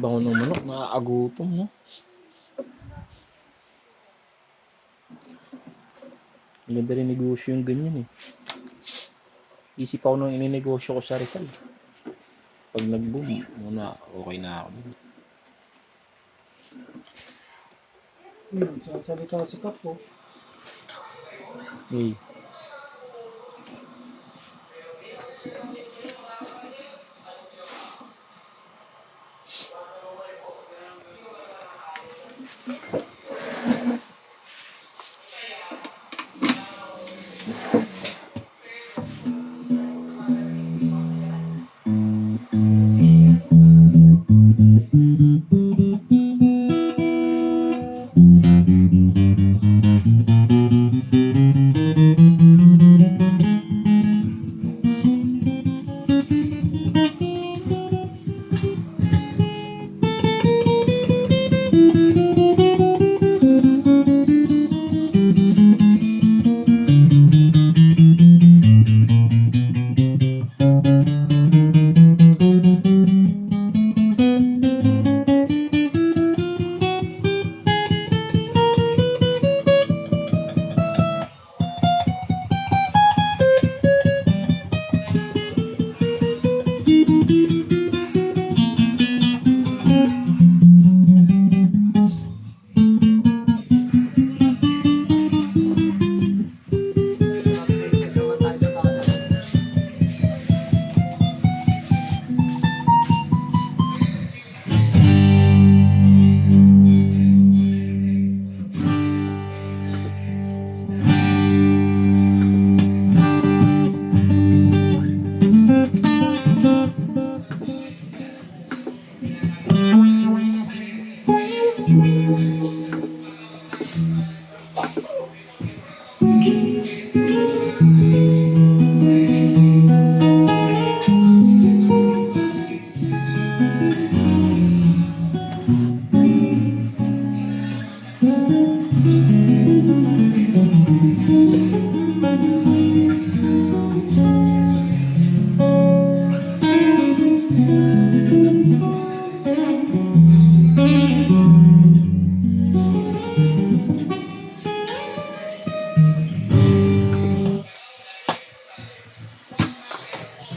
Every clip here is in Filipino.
Bango ng manok, nakaagutom, no? Ganda rin negosyo yung ganyan eh. Isip ako nung ininegosyo ko sa Rizal. Pag nag-boom, muna okay na ako. Sasalita si Kapo. Hey.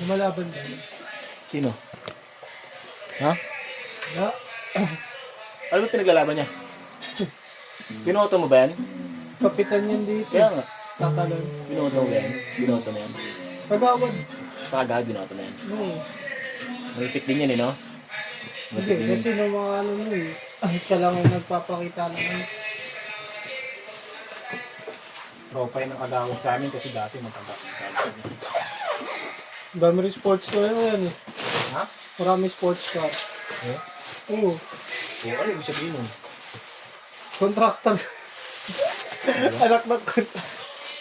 Lumalaban ba yun? Sino? Ha? Ya. Ano ba pinaglalaban niya? Binoto mo ba yan? Kapitan yan dito. Kaya nga. Tatalon. Binoto mo ba yan? Binoto mo yan? Kagawad. Kagad binoto mo yan. Oo. Malipit din yan eh, no? Hindi, kasi nung mga ano mo eh. Ay, ka lang yung nagpapakita naman. Tropa yun ang kagawad sa amin kasi dati matanda. Dami rin sports car yan eh. Ha? Marami sports car. Eh? Oo. Ano ibig sabihin nun? Contractor. Anak ng contractor.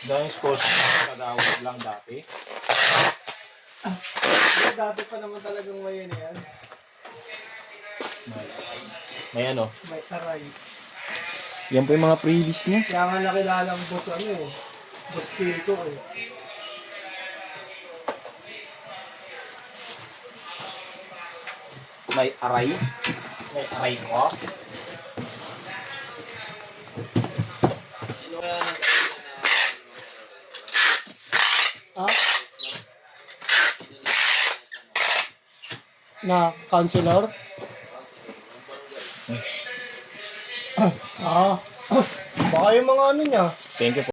Dahil sports kagawad lang dati. Dati pa naman talagang may yan yan. May ano? May taray. Yan po yung mga pre-list niya. Kaya nga nakilala ang boss ano eh. Boss Pico eh. May aray. May aray ko. Ha? Na counselor? Ah. Baka yung mga ano niya. Thank you po.